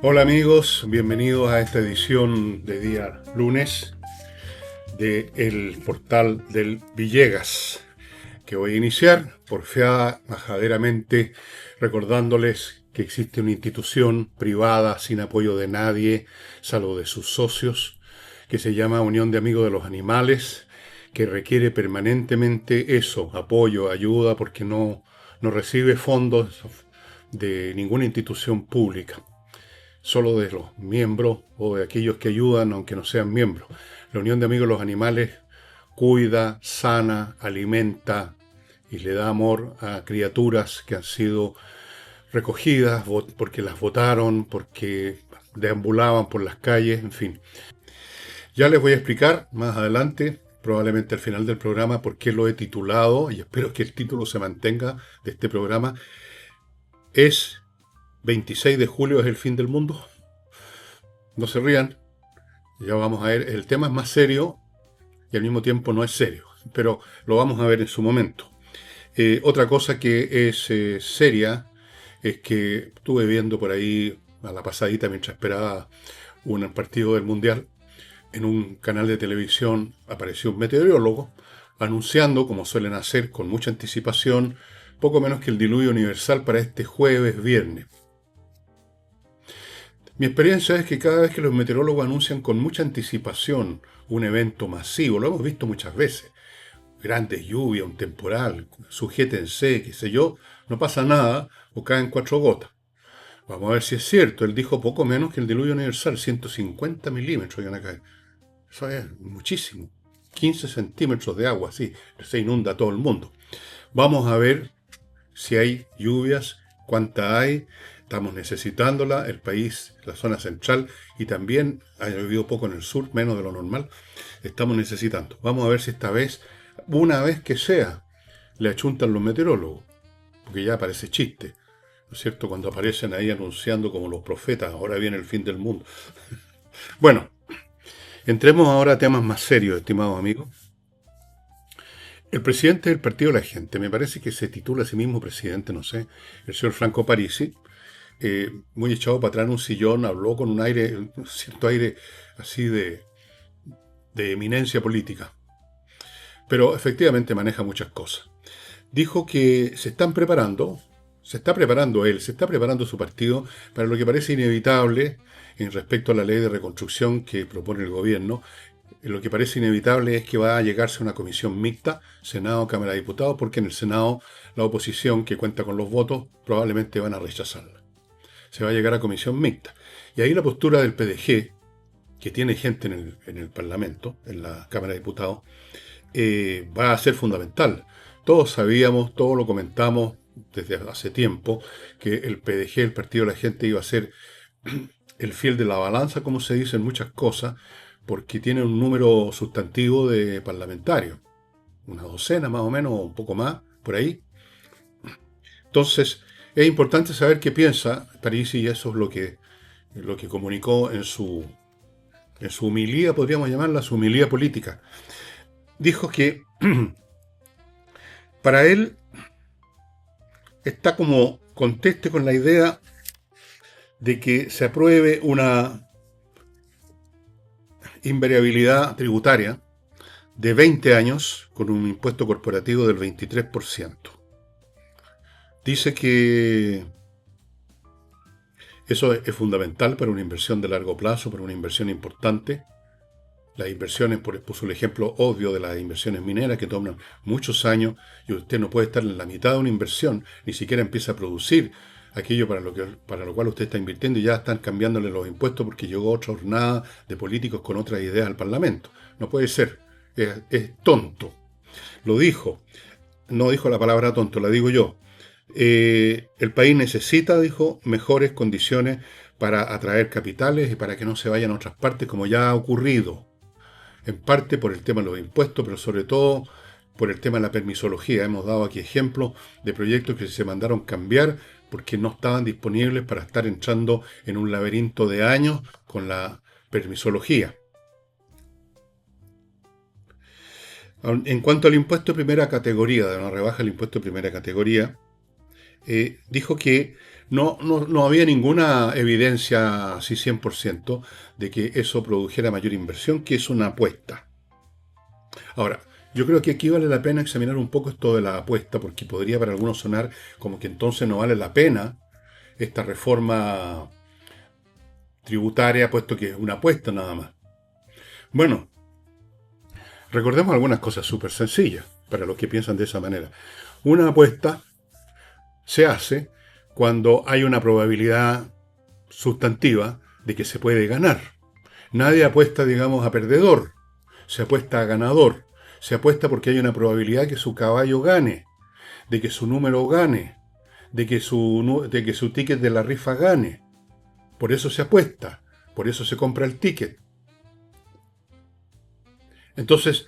Hola amigos, bienvenidos a esta edición de día lunes de el portal del Villegas, que voy a iniciar porfiada, majaderamente, recordándoles que existe una institución privada sin apoyo de nadie, salvo de sus socios, que se llama Unión de Amigos de los Animales, que requiere permanentemente eso, apoyo, ayuda, porque no recibe fondos de ninguna institución pública, solo de los miembros o de aquellos que ayudan, aunque no sean miembros. La Unión de Amigos de los Animales cuida, sana, alimenta y le da amor a criaturas que han sido recogidas porque las votaron, porque deambulaban por las calles, en fin. Ya les voy a explicar más adelante, probablemente al final del programa, por qué lo he titulado, y espero que el título se mantenga de este programa. ¿Es 26 de julio es el fin del mundo? No se rían, ya vamos a ver, el tema es más serio y al mismo tiempo no es serio, pero lo vamos a ver en su momento. Otra cosa que es seria es que estuve viendo por ahí a la pasadita mientras esperaba un partido del Mundial. En un canal de televisión apareció un meteorólogo anunciando, como suelen hacer con mucha anticipación, poco menos que el diluvio universal para este jueves, viernes. Mi experiencia es que cada vez que los meteorólogos anuncian con mucha anticipación un evento masivo, lo hemos visto muchas veces, grandes lluvias, un temporal, sujétense, qué sé yo, no pasa nada o caen 4 gotas. Vamos a ver si es cierto, él dijo poco menos que el diluvio universal, 150 milímetros iban a caer. Eso es muchísimo. 15 centímetros de agua, sí, se inunda todo el mundo. Vamos a ver si hay lluvias, cuánta hay. Estamos necesitándola, el país, la zona central, y también ha llovido poco en el sur, menos de lo normal. Estamos necesitando. Vamos a ver si esta vez, una vez que sea, le achuntan los meteorólogos, porque ya parece chiste, ¿no es cierto? Cuando aparecen ahí anunciando como los profetas, ahora viene el fin del mundo. Bueno, entremos ahora a temas más serios, estimados amigos. El presidente del Partido de la Gente, me parece que se titula a sí mismo presidente, no sé, el señor Franco Parisi, muy echado para atrás en un sillón, habló con un cierto aire así de eminencia política, pero efectivamente maneja muchas cosas. Dijo que se está preparando él, se está preparando su partido para lo que parece inevitable en respecto a la ley de reconstrucción que propone el gobierno. Lo que parece inevitable es que va a llegarse a una comisión mixta, Senado, Cámara de Diputados, porque en el Senado la oposición, que cuenta con los votos, probablemente van a rechazarla. Se va a llegar a comisión mixta. Y ahí la postura del PDG, que tiene gente en el Parlamento, en la Cámara de Diputados, va a ser fundamental. Todos sabíamos, todos lo comentamos desde hace tiempo, que el PDG, el Partido de la Gente, iba a ser el fiel de la balanza, como se dice en muchas cosas, porque tiene un número sustantivo de parlamentarios, una docena más o menos, o un poco más, por ahí. Entonces, es importante saber qué piensa Parisi, y eso es lo que comunicó en su homilía, podríamos llamarla su homilía política. Dijo que para él está como conteste con la idea de que se apruebe una invariabilidad tributaria de 20 años con un impuesto corporativo del 23%. Dice que eso es fundamental para una inversión de largo plazo, para una inversión importante. Las inversiones, puso el ejemplo obvio de las inversiones mineras que toman muchos años y usted no puede estar en la mitad de una inversión, ni siquiera empieza a producir aquello para lo cual usted está invirtiendo y ya están cambiándole los impuestos porque llegó otra jornada de políticos con otras ideas al Parlamento. No puede ser, es tonto. Lo dijo, no dijo la palabra tonto, la digo yo. El país necesita, dijo, mejores condiciones para atraer capitales y para que no se vayan a otras partes como ya ha ocurrido. En parte por el tema de los impuestos, pero sobre todo por el tema de la permisología. Hemos dado aquí ejemplos de proyectos que se mandaron cambiar porque no estaban disponibles para estar entrando en un laberinto de años con la permisología. En cuanto al impuesto de primera categoría, de una rebaja del impuesto de primera categoría, dijo que No había ninguna evidencia así 100% de que eso produjera mayor inversión, que es una apuesta. Ahora, yo creo que aquí vale la pena examinar un poco esto de la apuesta, porque podría para algunos sonar como que entonces no vale la pena esta reforma tributaria, puesto que es una apuesta nada más. Bueno, recordemos algunas cosas súper sencillas para los que piensan de esa manera. Una apuesta se hace cuando hay una probabilidad sustantiva de que se puede ganar. Nadie apuesta, digamos, a perdedor, se apuesta a ganador. Se apuesta porque hay una probabilidad que su caballo gane, de que su número gane, de que su ticket de la rifa gane. Por eso se apuesta, por eso se compra el ticket. Entonces,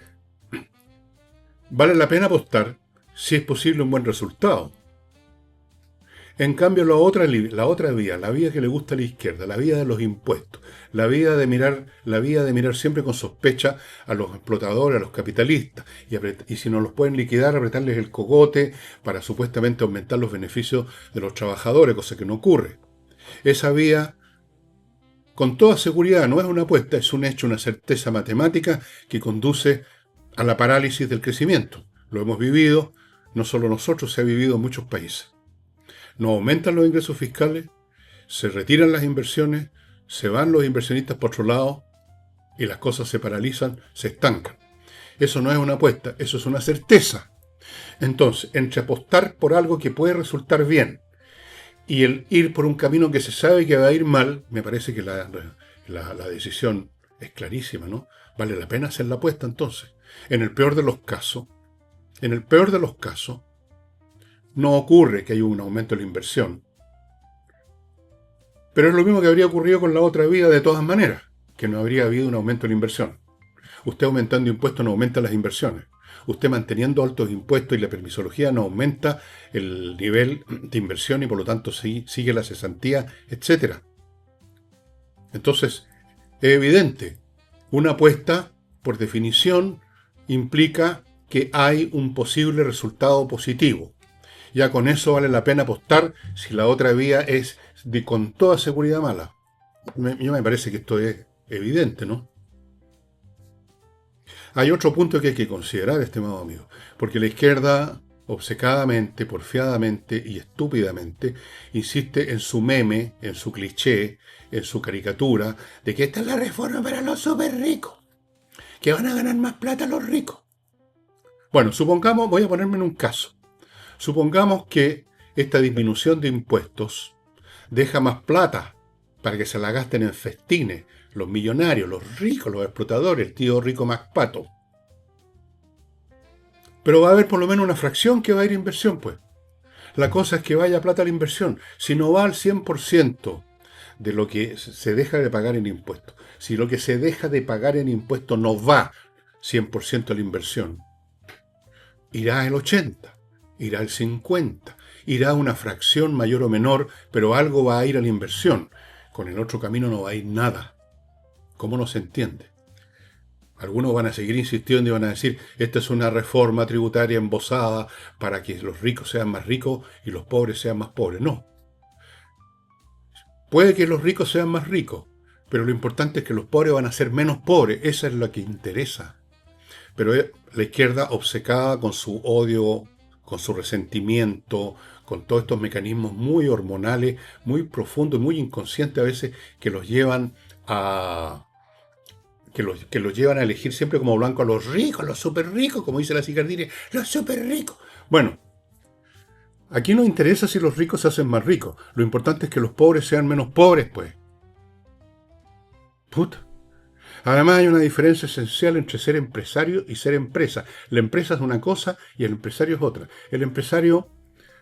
vale la pena apostar si es posible un buen resultado. En cambio, la otra vía, la vía que le gusta a la izquierda, la vía de los impuestos, la vía de mirar siempre con sospecha a los explotadores, a los capitalistas, y si no los pueden liquidar, apretarles el cogote para supuestamente aumentar los beneficios de los trabajadores, cosa que no ocurre. Esa vía, con toda seguridad, no es una apuesta, es un hecho, una certeza matemática que conduce a la parálisis del crecimiento. Lo hemos vivido, no solo nosotros, se ha vivido en muchos países. No aumentan los ingresos fiscales, se retiran las inversiones, se van los inversionistas por otro lado y las cosas se paralizan, se estancan. Eso no es una apuesta, eso es una certeza. Entonces, entre apostar por algo que puede resultar bien y el ir por un camino que se sabe que va a ir mal, me parece que la decisión es clarísima, ¿no? Vale la pena hacer la apuesta entonces. En el peor de los casos, no ocurre que haya un aumento de la inversión. Pero es lo mismo que habría ocurrido con la otra vía de todas maneras, que no habría habido un aumento de la inversión. Usted aumentando impuestos no aumenta las inversiones. Usted manteniendo altos impuestos y la permisología no aumenta el nivel de inversión y por lo tanto sigue la cesantía, etc. Entonces, es evidente, una apuesta, por definición, implica que hay un posible resultado positivo. Ya con eso vale la pena apostar si la otra vía es con toda seguridad mala. Me parece que esto es evidente, ¿no? Hay otro punto que hay que considerar, estimado amigo, porque la izquierda, obcecadamente, porfiadamente y estúpidamente, insiste en su meme, en su cliché, en su caricatura, de que esta es la reforma para los súper ricos, que van a ganar más plata los ricos. Bueno, supongamos, voy a ponerme en un caso. Supongamos que esta disminución de impuestos deja más plata para que se la gasten en festines, los millonarios, los ricos, los explotadores, el tío rico más pato. Pero va a haber por lo menos una fracción que va a ir a inversión, pues. La cosa es que vaya plata a la inversión. Si no va al 100% de lo que se deja de pagar en impuestos, si lo que se deja de pagar en impuestos no va 100% a la inversión, irá el 80%. Irá el 50%, irá una fracción mayor o menor, pero algo va a ir a la inversión. Con el otro camino no va a ir nada. ¿Cómo no se entiende? Algunos van a seguir insistiendo y van a decir, esta es una reforma tributaria embosada para que los ricos sean más ricos y los pobres sean más pobres. No. Puede que los ricos sean más ricos, pero lo importante es que los pobres van a ser menos pobres. Esa es lo que interesa. Pero la izquierda, obcecada con su odio, con su resentimiento, con todos estos mecanismos muy hormonales, muy profundos, muy inconscientes a veces, que los llevan a elegir siempre como blanco a los ricos, los súper ricos, como dice la Sicardini, los súper ricos. Bueno, aquí no interesa si los ricos se hacen más ricos, lo importante es que los pobres sean menos pobres, pues. Puta. Además hay una diferencia esencial entre ser empresario y ser empresa. La empresa es una cosa y el empresario es otra. El empresario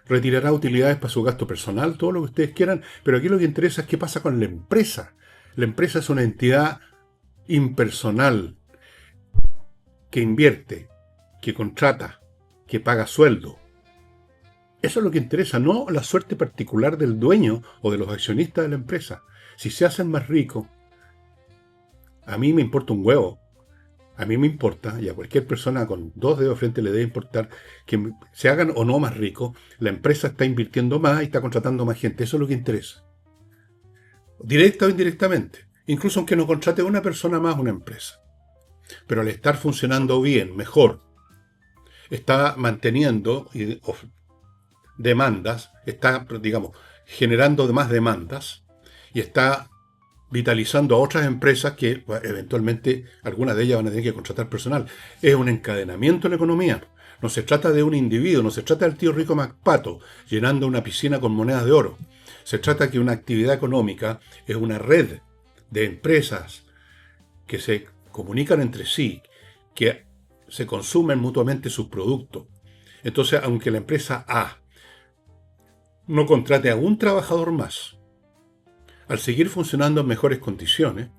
retirará utilidades para su gasto personal, todo lo que ustedes quieran, pero aquí lo que interesa es qué pasa con la empresa. La empresa es una entidad impersonal que invierte, que contrata, que paga sueldo. Eso es lo que interesa, no la suerte particular del dueño o de los accionistas de la empresa. Si se hacen más ricos, a mí me importa un huevo. A mí me importa, y a cualquier persona con dos dedos de frente le debe importar, que se hagan o no más ricos. La empresa está invirtiendo más y está contratando más gente. Eso es lo que interesa. Directa o indirectamente. Incluso aunque no contrate una persona más una empresa. Pero al estar funcionando bien, mejor, está manteniendo demandas, está, digamos, generando más demandas y está vitalizando a otras empresas que eventualmente algunas de ellas van a tener que contratar personal. Es un encadenamiento en la economía. No se trata de un individuo, no se trata del tío rico MacPato llenando una piscina con monedas de oro. Se trata que una actividad económica es una red de empresas que se comunican entre sí, que se consumen mutuamente sus productos. Entonces, aunque la empresa A no contrate a un trabajador más, al seguir funcionando en mejores condiciones,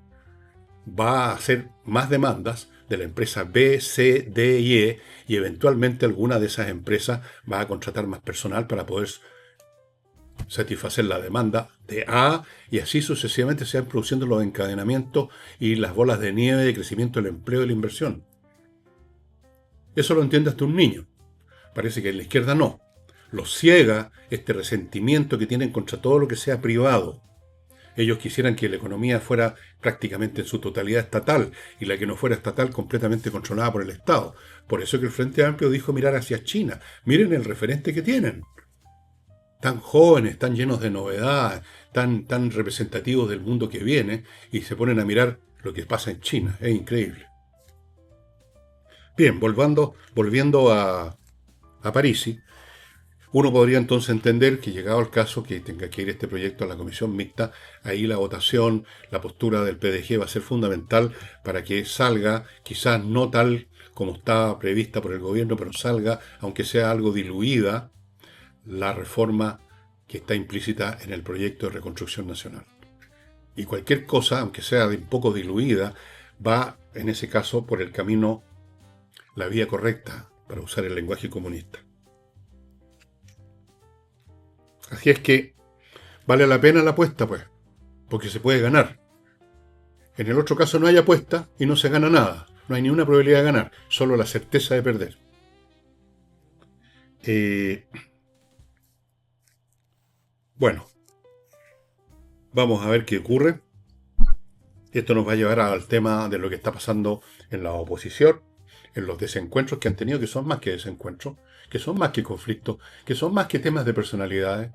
va a hacer más demandas de la empresa B, C, D y E, y eventualmente alguna de esas empresas va a contratar más personal para poder satisfacer la demanda de A, y así sucesivamente se van produciendo los encadenamientos y las bolas de nieve de crecimiento del empleo y la inversión. Eso lo entiende hasta un niño. Parece que en la izquierda no. Los ciega este resentimiento que tienen contra todo lo que sea privado. Ellos quisieran que la economía fuera prácticamente en su totalidad estatal y la que no fuera estatal completamente controlada por el Estado. Por eso que el Frente Amplio dijo mirar hacia China. Miren el referente que tienen. Tan jóvenes, tan llenos de novedad, tan representativos del mundo que viene, y se ponen a mirar lo que pasa en China. Es increíble. Bien, volviendo a Parisi, uno podría entonces entender que llegado el caso que tenga que ir este proyecto a la comisión mixta, ahí la votación, la postura del PDG va a ser fundamental para que salga, quizás no tal como estaba prevista por el gobierno, pero salga, aunque sea algo diluida, la reforma que está implícita en el proyecto de reconstrucción nacional. Y cualquier cosa, aunque sea un poco diluida, va en ese caso por el camino, la vía correcta, para usar el lenguaje comunista. Así es que vale la pena la apuesta, pues, porque se puede ganar. En el otro caso no hay apuesta y no se gana nada. No hay ni una probabilidad de ganar, solo la certeza de perder. Bueno, vamos a ver qué ocurre. Esto nos va a llevar al tema de lo que está pasando en la oposición, en los desencuentros que han tenido, que son más que desencuentros, que son más que conflictos, que son más que temas de personalidades.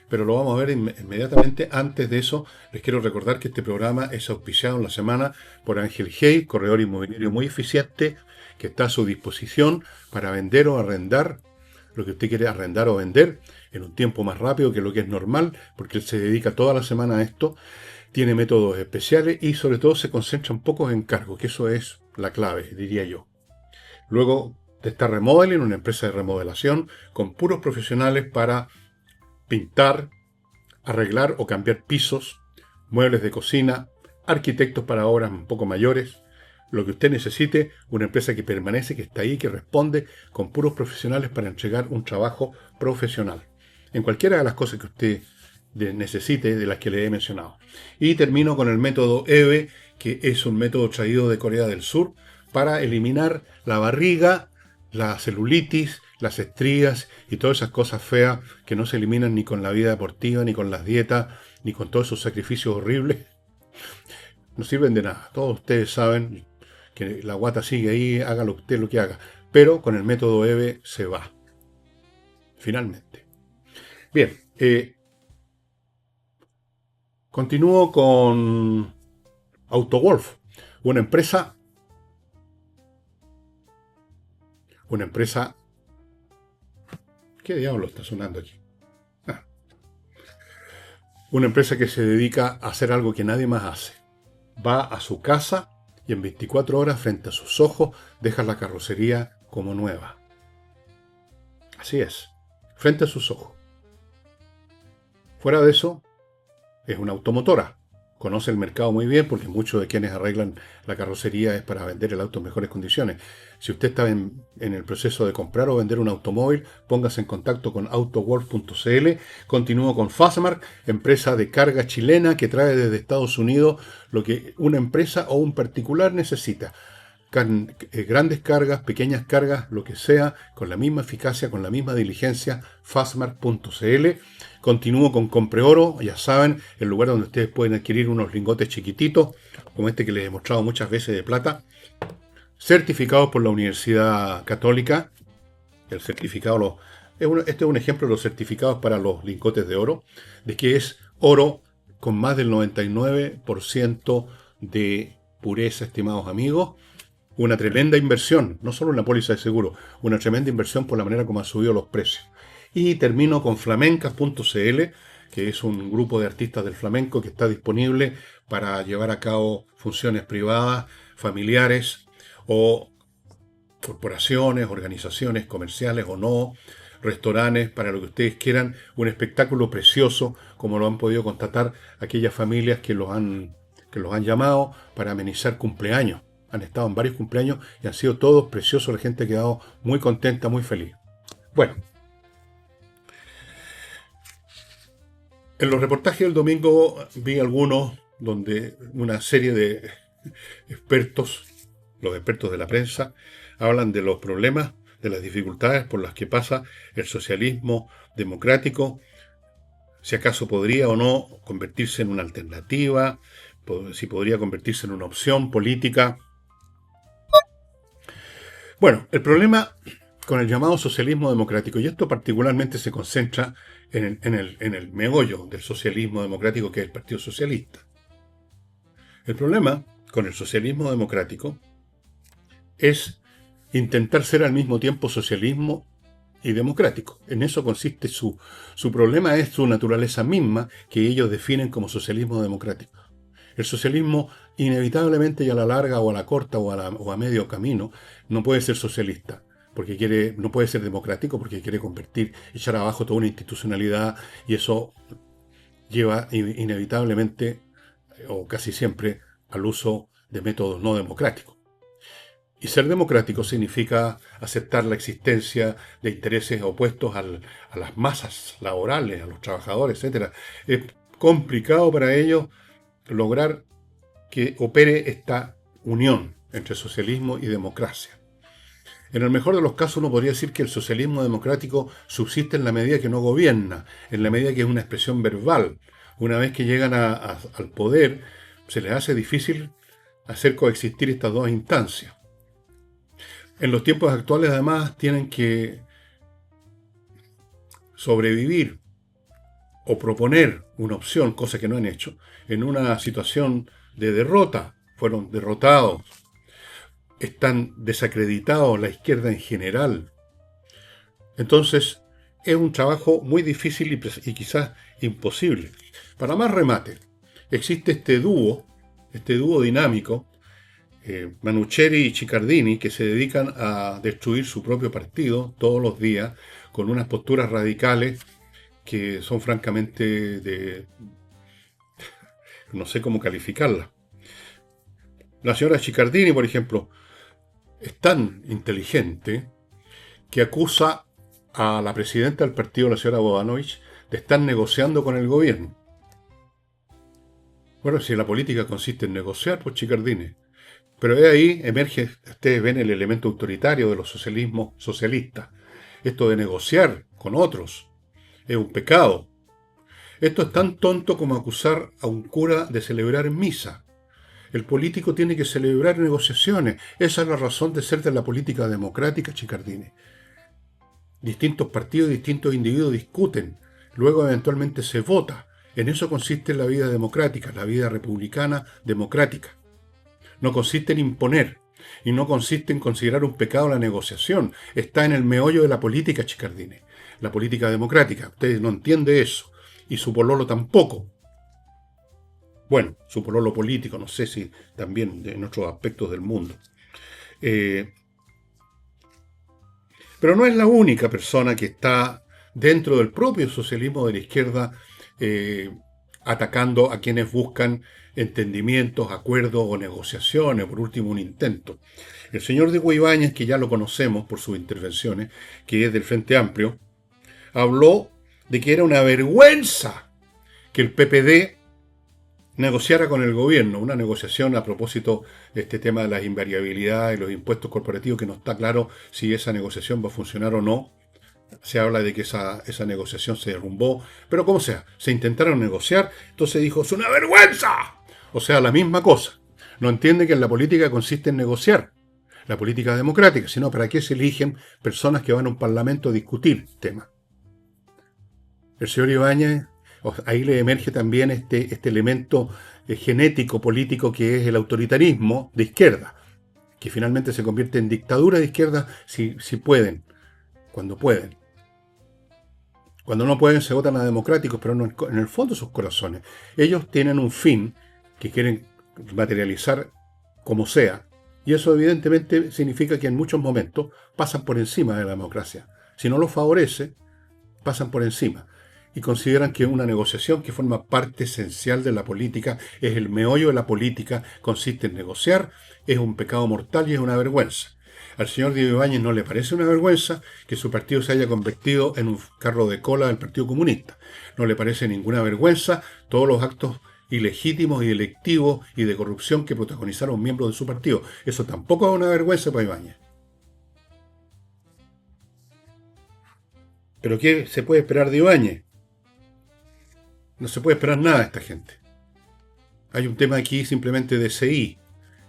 Pero lo vamos a ver inmediatamente. Antes de eso, les quiero recordar que este programa es auspiciado en la semana por Ángel Hey, corredor inmobiliario muy eficiente, que está a su disposición para vender o arrendar lo que usted quiere arrendar o vender en un tiempo más rápido que lo que es normal, porque él se dedica toda la semana a esto, tiene métodos especiales y sobre todo se concentra en pocos encargos, que eso es la clave, diría yo. Luego está Remodeling, una empresa de remodelación con puros profesionales para pintar, arreglar o cambiar pisos, muebles de cocina, arquitectos para obras un poco mayores. Lo que usted necesite, una empresa que permanece, que está ahí, que responde con puros profesionales para entregar un trabajo profesional. En cualquiera de las cosas que usted necesite, de las que le he mencionado. Y termino con el método EVE, que es un método traído de Corea del Sur para eliminar la barriga, la celulitis, las estrías y todas esas cosas feas que no se eliminan ni con la vida deportiva, ni con las dietas, ni con todos esos sacrificios horribles. No sirven de nada. Todos ustedes saben que la guata sigue ahí, haga usted lo que haga. Pero con el método EVE se va. Finalmente. Bien. Continúo con AutoWolf. Una empresa. ¿Qué diablo está sonando aquí? Una empresa que se dedica a hacer algo que nadie más hace. Va a su casa y en 24 horas frente a sus ojos deja la carrocería como nueva. Así es, frente a sus ojos. Fuera de eso, es una automotora. Conoce el mercado muy bien porque muchos de quienes arreglan la carrocería es para vender el auto en mejores condiciones. Si usted está en el proceso de comprar o vender un automóvil, póngase en contacto con autoworld.cl. Continúo con Fastmark, empresa de carga chilena que trae desde Estados Unidos lo que una empresa o un particular necesita. grandes cargas, pequeñas cargas, lo que sea, con la misma eficacia, con la misma diligencia, fastmark.cl. Continúo con Compreoro, ya saben, el lugar donde ustedes pueden adquirir unos lingotes chiquititos, como este que les he mostrado muchas veces de plata, certificados por la Universidad Católica. El certificado, este es un ejemplo de los certificados para los lingotes de oro, de que es oro con más del 99% de pureza, estimados amigos. Una tremenda inversión, no solo una póliza de seguro, una tremenda inversión por la manera como han subido los precios. Y termino con flamencas.cl, que es un grupo de artistas del flamenco que está disponible para llevar a cabo funciones privadas, familiares o corporaciones, organizaciones comerciales o no, restaurantes, para lo que ustedes quieran, un espectáculo precioso, como lo han podido constatar aquellas familias que los han llamado para amenizar cumpleaños. Han estado en varios cumpleaños y han sido todos preciosos, la gente ha quedado muy contenta, muy feliz. Bueno, en los reportajes del domingo vi algunos donde una serie de expertos, los expertos de la prensa, hablan de los problemas, de las dificultades por las que pasa el socialismo democrático, si acaso podría o no convertirse en una alternativa, si podría convertirse en una opción política. Bueno, el problema con el llamado socialismo democrático, y esto particularmente se concentra en el meollo del socialismo democrático, que es el Partido Socialista. El problema con el socialismo democrático es intentar ser al mismo tiempo socialismo y democrático. En eso consiste su problema, es su naturaleza misma, que ellos definen como socialismo democrático. El socialismo, inevitablemente y a la larga o a la corta o a medio camino, no puede ser socialista, porque no puede ser democrático, porque quiere echar abajo toda una institucionalidad, y eso lleva inevitablemente, o casi siempre, al uso de métodos no democráticos. Y ser democrático significa aceptar la existencia de intereses opuestos a las masas laborales, a los trabajadores, etc. Es complicado para ellos lograr que opere esta unión entre socialismo y democracia. En el mejor de los casos uno podría decir que el socialismo democrático subsiste en la medida que no gobierna, en la medida que es una expresión verbal. Una vez que llegan al poder, se les hace difícil hacer coexistir estas dos instancias. En los tiempos actuales, además, tienen que sobrevivir o proponer una opción, cosa que no han hecho, en una situación de derrota. Fueron derrotados, están desacreditados la izquierda en general. Entonces, es un trabajo muy difícil y quizás imposible. Para más remate, existe este dúo dinámico, Manucheri y Ciccardini, que se dedican a destruir su propio partido todos los días con unas posturas radicales que son francamente no sé cómo calificarlas. La señora Ciccardini, por ejemplo, es tan inteligente que acusa a la presidenta del partido, la señora Bodanovich, de estar negociando con el gobierno. Bueno, si la política consiste en negociar, pues Ciccardini. Pero de ahí emerge, ustedes ven el elemento autoritario de los socialismos socialistas. Esto de negociar con otros es un pecado. Esto es tan tonto como acusar a un cura de celebrar misa. El político tiene que celebrar negociaciones. Esa es la razón de ser de la política democrática, Ciccardini. Distintos partidos, distintos individuos discuten. Luego eventualmente se vota. En eso consiste la vida democrática, la vida republicana democrática. No consiste en imponer y no consiste en considerar un pecado la negociación. Está en el meollo de la política, Ciccardini. La política democrática. Ustedes no entienden eso. Y su pololo tampoco. Bueno, su pololo político, no sé si también en otros aspectos del mundo. Pero no es la única persona que está dentro del propio socialismo de la izquierda atacando a quienes buscan entendimientos, acuerdos o negociaciones, por último un intento. El señor de Ibáñez, que ya lo conocemos por sus intervenciones, que es del Frente Amplio, habló de que era una vergüenza que el PPD negociara con el gobierno, una negociación a propósito de este tema de las invariabilidades y los impuestos corporativos, que no está claro si esa negociación va a funcionar o no. Se habla de que esa negociación se derrumbó, pero como sea, se intentaron negociar, entonces dijo, es una vergüenza. O sea, la misma cosa. No entiende que en la política consiste en negociar, la política democrática, sino para qué se eligen personas que van a un parlamento a discutir temas. El señor Ibáñez, ahí le emerge también este elemento genético político que es el autoritarismo de izquierda, que finalmente se convierte en dictadura de izquierda si pueden, cuando pueden. Cuando no pueden se votan a democráticos, pero no en el fondo de sus corazones. Ellos tienen un fin que quieren materializar como sea. Y eso evidentemente significa que en muchos momentos pasan por encima de la democracia. Si no los favorece, pasan por encima. Y consideran que una negociación que forma parte esencial de la política, es el meollo de la política, consiste en negociar, es un pecado mortal y es una vergüenza. Al señor Diego Ibáñez no le parece una vergüenza que su partido se haya convertido en un carro de cola del Partido Comunista. No le parece ninguna vergüenza todos los actos ilegítimos y delictivos y de corrupción que protagonizaron miembros de su partido. Eso tampoco es una vergüenza para Ibáñez. ¿Pero qué se puede esperar de Ibáñez? No se puede esperar nada de esta gente. Hay un tema aquí simplemente de CI,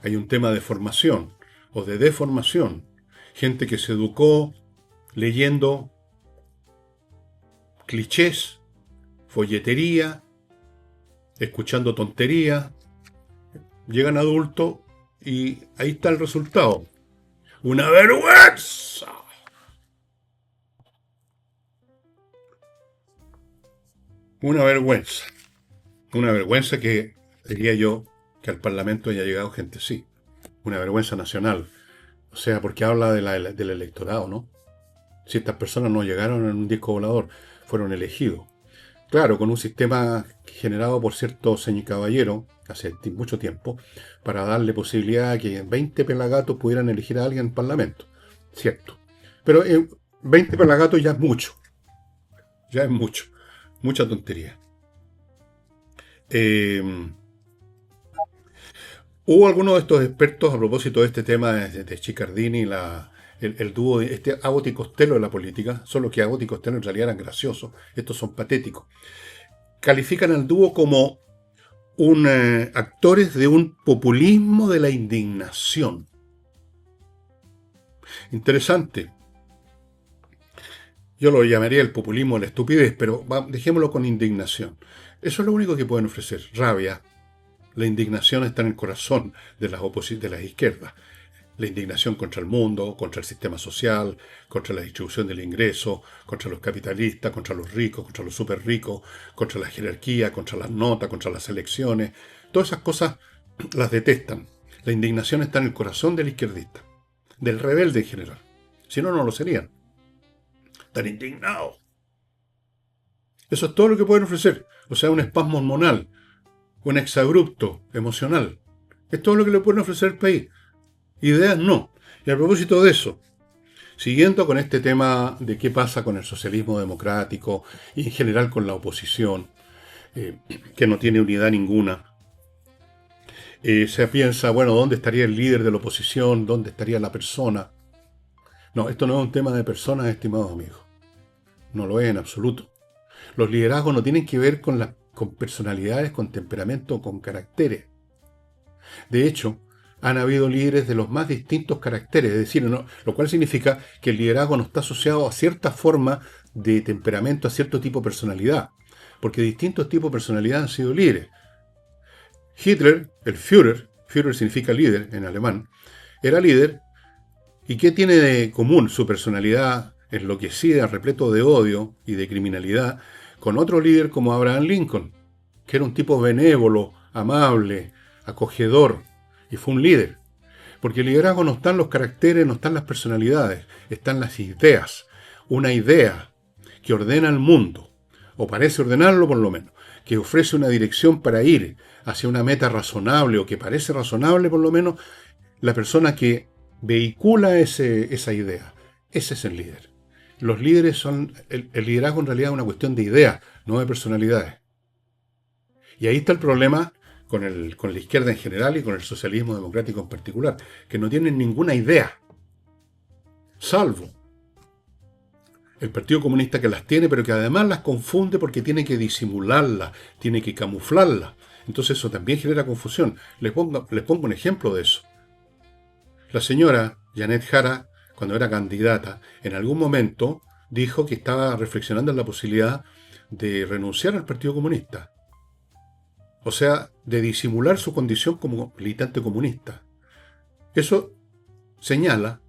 hay un tema de formación o de deformación. Gente que se educó leyendo clichés, folletería, escuchando tonterías, llegan adultos y ahí está el resultado. ¡Una vergüenza! Una vergüenza. Una vergüenza que, diría yo, que al Parlamento haya llegado gente así. Una vergüenza nacional. O sea, porque habla del electorado, ¿no? Si estas personas no llegaron en un disco volador, fueron elegidos. Claro, con un sistema generado por cierto señor Caballero, hace mucho tiempo, para darle posibilidad a que 20 pelagatos pudieran elegir a alguien en el Parlamento. Cierto. Pero 20 pelagatos ya es mucho. Ya es mucho. Mucha tontería. Hubo algunos de estos expertos a propósito de este tema de Chiccardini, el dúo, este Abbott y Costello de la política, solo que Abbott y Costello en realidad eran graciosos, estos son patéticos. Califican al dúo como actores de un populismo de la indignación. Interesante. Yo lo llamaría el populismo de la estupidez, pero dejémoslo con indignación. Eso es lo único que pueden ofrecer, rabia. La indignación está en el corazón de las izquierdas. La indignación contra el mundo, contra el sistema social, contra la distribución del ingreso, contra los capitalistas, contra los ricos, contra los súper ricos, contra la jerarquía, contra las notas, contra las elecciones. Todas esas cosas las detestan. La indignación está en el corazón del izquierdista, del rebelde en general. Si no, no lo serían. Están indignados. Eso es todo lo que pueden ofrecer. O sea, un espasmo hormonal, un exabrupto emocional. Es todo lo que le pueden ofrecer al país. Ideas no. Y a propósito de eso, siguiendo con este tema de qué pasa con el socialismo democrático y en general con la oposición, que no tiene unidad ninguna, se piensa, bueno, ¿dónde estaría el líder de la oposición? ¿Dónde estaría la persona? No, esto no es un tema de personas, estimados amigos. No lo es en absoluto. Los liderazgos no tienen que ver con personalidades, con temperamento, con caracteres. De hecho, han habido líderes de los más distintos caracteres, es decir, no, lo cual significa que el liderazgo no está asociado a cierta forma de temperamento, a cierto tipo de personalidad, porque distintos tipos de personalidad han sido líderes. Hitler, el Führer significa líder en alemán, era líder. ¿Y qué tiene de común su personalidad enloquecida, repleto de odio y de criminalidad, con otro líder como Abraham Lincoln, que era un tipo benévolo, amable, acogedor, y fue un líder? Porque el liderazgo no está en los caracteres, no está en las personalidades, está en las ideas. Una idea que ordena el mundo, o parece ordenarlo por lo menos, que ofrece una dirección para ir hacia una meta razonable, o que parece razonable por lo menos, la persona que vehicula esa idea. Ese es el líder. Los líderes son, el liderazgo en realidad es una cuestión de ideas, no de personalidades. Y ahí está el problema con la izquierda en general y con el socialismo democrático en particular, que no tienen ninguna idea, salvo el Partido Comunista, que las tiene, pero que además las confunde porque tiene que disimularlas, tiene que camuflarlas. Entonces eso también genera confusión. Les pongo un ejemplo de eso. La señora Janet Jara, cuando era candidata, en algún momento dijo que estaba reflexionando en la posibilidad de renunciar al Partido Comunista. O sea, de disimular su condición como militante comunista. Eso señala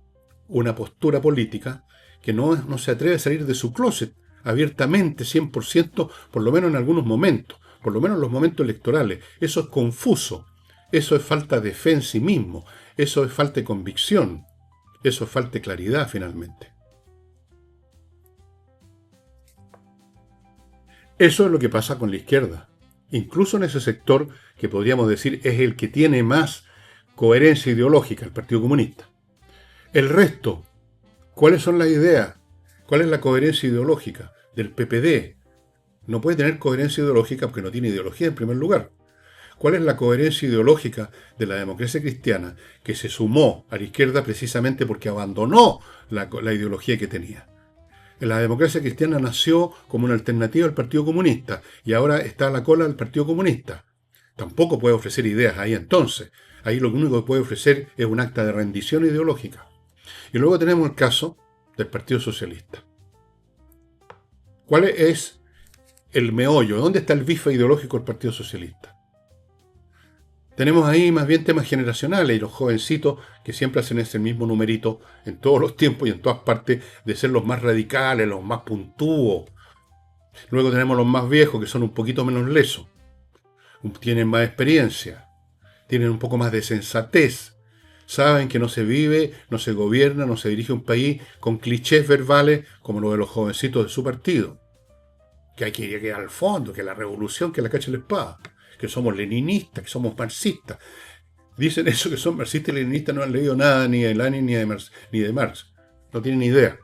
una postura política que no se atreve a salir de su closet abiertamente, 100%, por lo menos en algunos momentos, por lo menos en los momentos electorales. Eso es confuso, eso es falta de fe en sí mismo, eso es falta de convicción, eso es falta de claridad finalmente. Eso es lo que pasa con la izquierda. Incluso en ese sector que podríamos decir es el que tiene más coherencia ideológica, el Partido Comunista. El resto, ¿cuáles son las ideas? ¿Cuál es la coherencia ideológica del PPD? No puede tener coherencia ideológica porque no tiene ideología en primer lugar. ¿Cuál es la coherencia ideológica de la democracia cristiana que se sumó a la izquierda precisamente porque abandonó la ideología que tenía? La democracia cristiana nació como una alternativa al Partido Comunista y ahora está a la cola del Partido Comunista. Tampoco puede ofrecer ideas ahí entonces. Ahí lo único que puede ofrecer es un acta de rendición ideológica. Y luego tenemos el caso del Partido Socialista. ¿Cuál es el meollo? ¿Dónde está el bife ideológico del Partido Socialista? Tenemos ahí más bien temas generacionales y los jovencitos que siempre hacen ese mismo numerito en todos los tiempos y en todas partes de ser los más radicales, los más puntúos. Luego tenemos los más viejos que son un poquito menos lesos, tienen más experiencia, tienen un poco más de sensatez, saben que no se vive, no se gobierna, no se dirige un país con clichés verbales como los de los jovencitos de su partido. Que hay que llegar al fondo, que la revolución, que la cacha la espada. Que somos leninistas, que somos marxistas. Dicen eso, que son marxistas y leninistas, no han leído nada ni de Lenin ni de Marx. No tienen ni idea.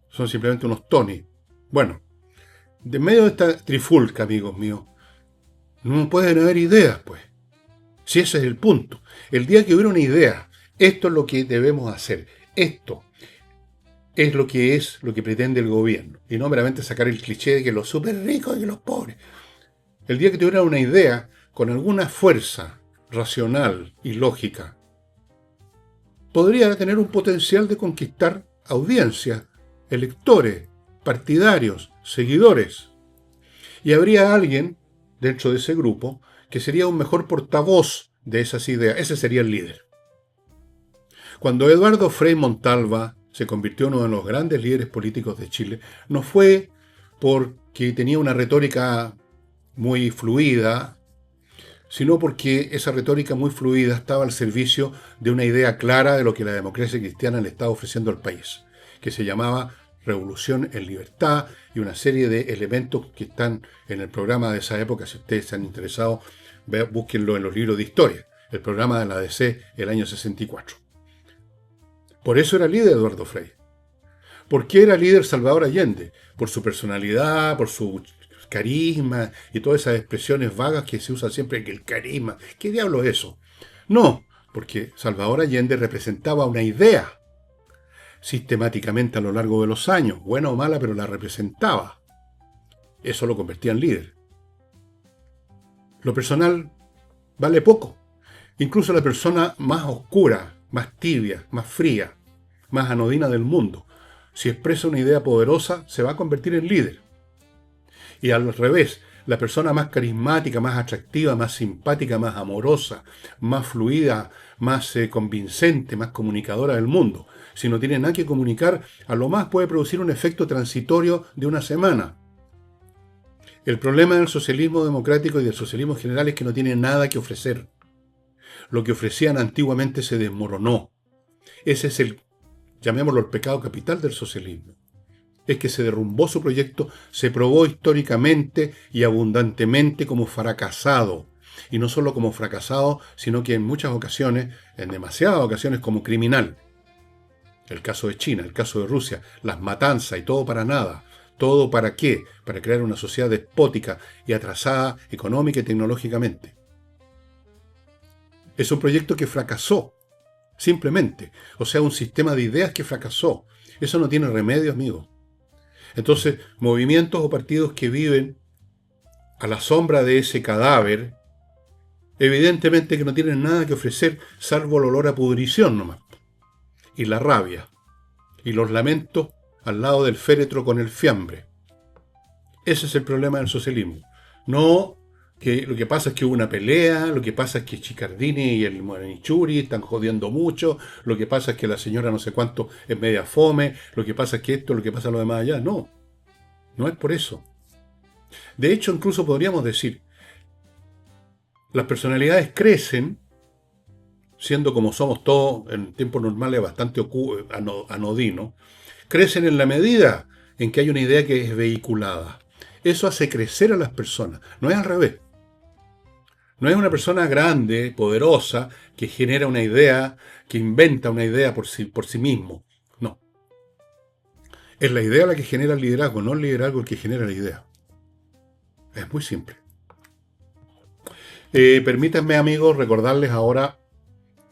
Son simplemente unos Tony. Bueno, de medio de esta trifulca, amigos míos, no pueden haber ideas, pues. Si ese es el punto. El día que hubiera una idea, esto es lo que debemos hacer. Esto es lo que pretende el gobierno. Y no meramente sacar el cliché de que los súper ricos y que los pobres. El día que tuviera una idea con alguna fuerza racional y lógica, podría tener un potencial de conquistar audiencias, electores, partidarios, seguidores. Y habría alguien dentro de ese grupo que sería un mejor portavoz de esas ideas. Ese sería el líder. Cuando Eduardo Frei Montalva se convirtió en uno de los grandes líderes políticos de Chile, no fue porque tenía una retórica muy fluida, sino porque esa retórica muy fluida estaba al servicio de una idea clara de lo que la democracia cristiana le estaba ofreciendo al país, que se llamaba Revolución en Libertad, y una serie de elementos que están en el programa de esa época. Si ustedes se han interesado, búsquenlo en los libros de historia, el programa de la ADC el año 64. Por eso era líder Eduardo Frei. ¿Por qué era líder Salvador Allende? Por su personalidad, por su carisma y todas esas expresiones vagas que se usan siempre, que el carisma. ¿Qué diablo es eso? No, porque Salvador Allende representaba una idea sistemáticamente a lo largo de los años, buena o mala, pero la representaba. Eso lo convertía en líder. Lo personal vale poco. Incluso la persona más oscura, más tibia, más fría, más anodina del mundo, si expresa una idea poderosa, se va a convertir en líder. Y al revés, la persona más carismática, más atractiva, más simpática, más amorosa, más fluida, más convincente, más comunicadora del mundo, si no tiene nada que comunicar, a lo más puede producir un efecto transitorio de una semana. El problema del socialismo democrático y del socialismo general es que no tiene nada que ofrecer. Lo que ofrecían antiguamente se desmoronó. Ese es llamémoslo el pecado capital del socialismo. Es que se derrumbó su proyecto, se probó históricamente y abundantemente como fracasado. Y no solo como fracasado, sino que en muchas ocasiones, en demasiadas ocasiones, como criminal. El caso de China, el caso de Rusia, las matanzas y todo para nada. ¿Todo para qué? Para crear una sociedad despótica y atrasada económica y tecnológicamente. Es un proyecto que fracasó, simplemente. O sea, un sistema de ideas que fracasó. Eso no tiene remedio, amigo. Entonces, movimientos o partidos que viven a la sombra de ese cadáver, evidentemente que no tienen nada que ofrecer salvo el olor a pudrición nomás. Y la rabia. Y los lamentos al lado del féretro con el fiambre. Ese es el problema del socialismo. No que lo que pasa es que hubo una pelea, lo que pasa es que Chicardini y el Moranichuri están jodiendo mucho, lo que pasa es que la señora no sé cuánto es media fome, lo que pasa es que esto, lo que pasa lo demás allá. No, no es por eso. De hecho, incluso podríamos decir, las personalidades crecen, siendo como somos todos en tiempos normales bastante anodinos, crecen en la medida en que hay una idea que es vehiculada. Eso hace crecer a las personas, no es al revés. No es una persona grande, poderosa, que genera una idea, que inventa una idea por sí mismo. No. Es la idea la que genera el liderazgo, no el liderazgo el que genera la idea. Es muy simple. Permítanme, amigos, recordarles ahora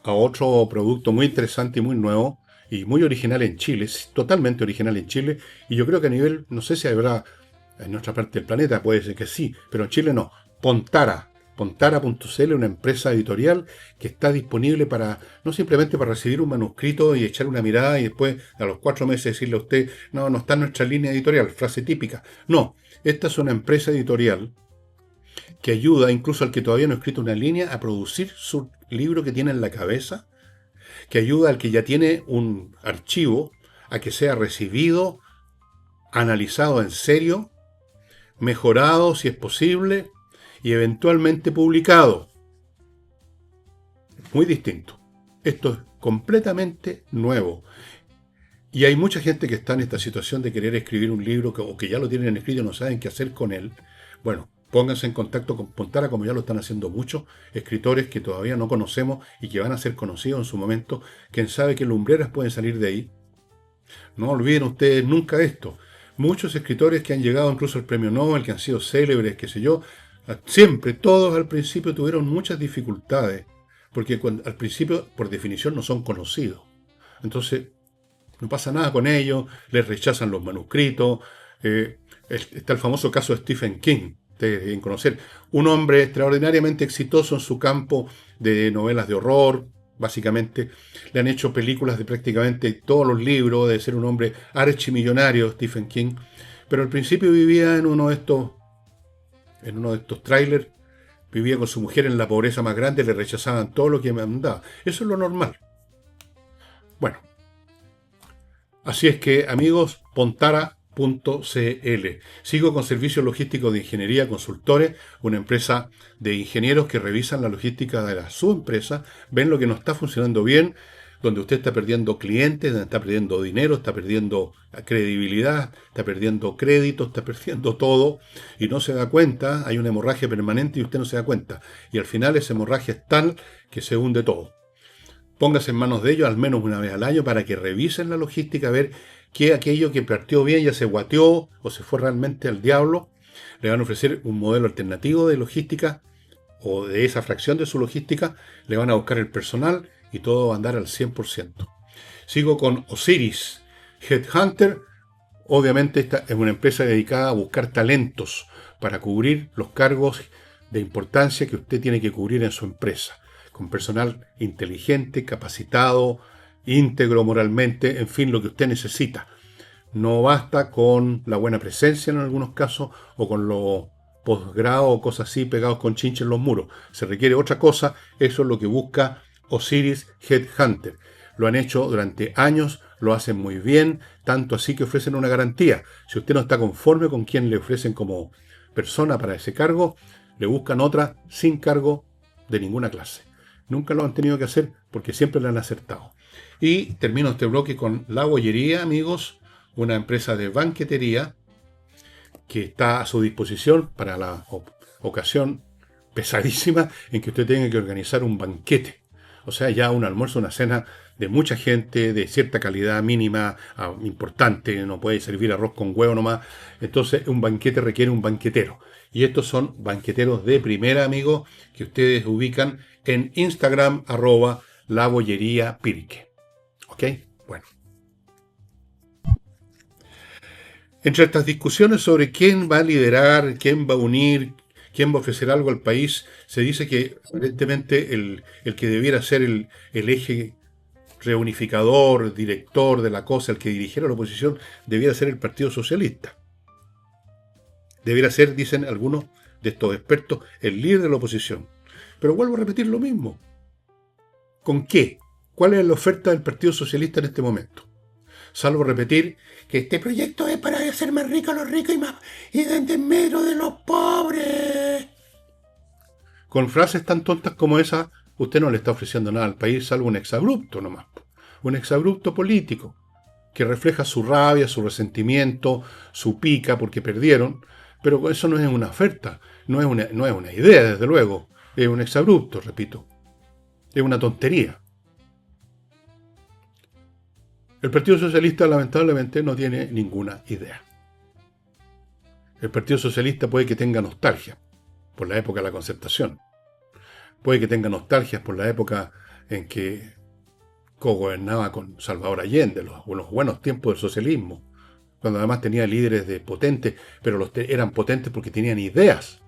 a otro producto muy interesante y muy nuevo y muy original en Chile, totalmente original en Chile, y yo creo que a nivel, no sé si habrá en otra parte del planeta, puede ser que sí, pero en Chile no. Pontara. Pontara.cl, una empresa editorial que está disponible para, no simplemente para recibir un manuscrito y echar una mirada y después a los 4 meses decirle a usted, no está en nuestra línea editorial, frase típica. No, esta es una empresa editorial que ayuda incluso al que todavía no ha escrito una línea a producir su libro que tiene en la cabeza, que ayuda al que ya tiene un archivo a que sea recibido, analizado en serio, mejorado si es posible, y eventualmente publicado. Muy distinto. Esto es completamente nuevo. Y hay mucha gente que está en esta situación de querer escribir un libro o que ya lo tienen escrito y no saben qué hacer con él. Bueno, pónganse en contacto con Pontara, como ya lo están haciendo muchos escritores que todavía no conocemos y que van a ser conocidos en su momento. Quién sabe qué lumbreras pueden salir de ahí. No olviden ustedes nunca esto. Muchos escritores que han llegado incluso al premio Nobel, que han sido célebres, qué sé yo, siempre, todos al principio tuvieron muchas dificultades, porque al principio, por definición, no son conocidos. Entonces, no pasa nada con ellos, les rechazan los manuscritos. Está el famoso caso de Stephen King, ustedes deben conocer. Un hombre extraordinariamente exitoso en su campo de novelas de horror, básicamente. Le han hecho películas de prácticamente todos los libros, de ser un hombre archimillonario, Stephen King. Pero al principio vivía en uno de estos trailers, vivía con su mujer en la pobreza más grande, le rechazaban todo lo que me mandaba. Eso es lo normal. Bueno, así es que, amigos, Pontara.cl. Sigo con servicios logísticos de ingeniería consultores, una empresa de ingenieros que revisan la logística de su empresa, ven lo que no está funcionando bien, donde usted está perdiendo clientes, donde está perdiendo dinero, está perdiendo credibilidad, está perdiendo crédito, está perdiendo todo, y no se da cuenta, hay una hemorragia permanente y usted no se da cuenta. Y al final esa hemorragia es tal que se hunde todo. Póngase en manos de ellos al menos una vez al año para que revisen la logística, a ver que aquello que partió bien ya se guateó o se fue realmente al diablo. Le van a ofrecer un modelo alternativo de logística o de esa fracción de su logística, le van a buscar el personal y todo va a andar al 100%. Sigo con Osiris Headhunter. Obviamente esta es una empresa dedicada a buscar talentos para cubrir los cargos de importancia que usted tiene que cubrir en su empresa, con personal inteligente, capacitado, íntegro moralmente, en fin, lo que usted necesita. No basta con la buena presencia en algunos casos o con los posgrado o cosas así pegados con chinches en los muros. Se requiere otra cosa. Eso es lo que busca Osiris Headhunter. Lo han hecho durante años, lo hacen muy bien, tanto así que ofrecen una garantía. Si usted no está conforme con quien le ofrecen como persona para ese cargo, le buscan otra sin cargo de ninguna clase. Nunca lo han tenido que hacer porque siempre le han acertado. Y termino este bloque con La Bollería, amigos, una empresa de banquetería que está a su disposición para la ocasión pesadísima en que usted tenga que organizar un banquete. O sea, ya un almuerzo, una cena de mucha gente, de cierta calidad mínima, importante, no puede servir arroz con huevo nomás. Entonces, un banquete requiere un banquetero. Y estos son banqueteros de primera, amigos, que ustedes ubican en Instagram, @la bollería Pirique. ¿Ok? Bueno. Entre estas discusiones sobre quién va a liderar, quién va a unir, quién va a ofrecer algo al país, se dice que aparentemente el que debiera ser el eje reunificador, director de la cosa, el que dirigiera la oposición, debiera ser el Partido Socialista. Debiera ser, dicen algunos de estos expertos, el líder de la oposición. Pero vuelvo a repetir lo mismo. ¿Con qué? ¿Cuál es la oferta del Partido Socialista en este momento? Salvo repetir que este proyecto es para hacer más ricos a los ricos y en medio de los pobres. Con frases tan tontas como esa, usted no le está ofreciendo nada al país, salvo un exabrupto nomás. Un exabrupto político que refleja su rabia, su resentimiento, su pica porque perdieron, pero eso no es una oferta, no es una idea, desde luego, es un exabrupto, repito, es una tontería. El Partido Socialista lamentablemente no tiene ninguna idea. El Partido Socialista puede que tenga nostalgia por la época de la Concertación, puede que tenga nostalgias por la época en que cogobernaba con Salvador Allende, los buenos tiempos del socialismo, cuando además tenía líderes potentes, pero eran potentes porque tenían ideas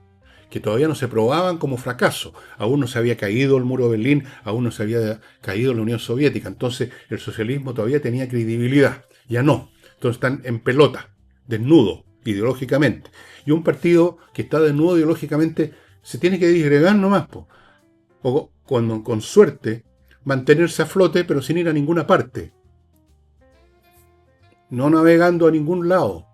que todavía no se probaban como fracaso. Aún no se había caído el muro de Berlín, aún no se había caído la Unión Soviética, entonces el socialismo todavía tenía credibilidad, ya no. Entonces están en pelota, desnudo ideológicamente. Y un partido que está desnudo ideológicamente se tiene que disgregar nomás, o cuando, con suerte, mantenerse a flote pero sin ir a ninguna parte, no navegando a ningún lado.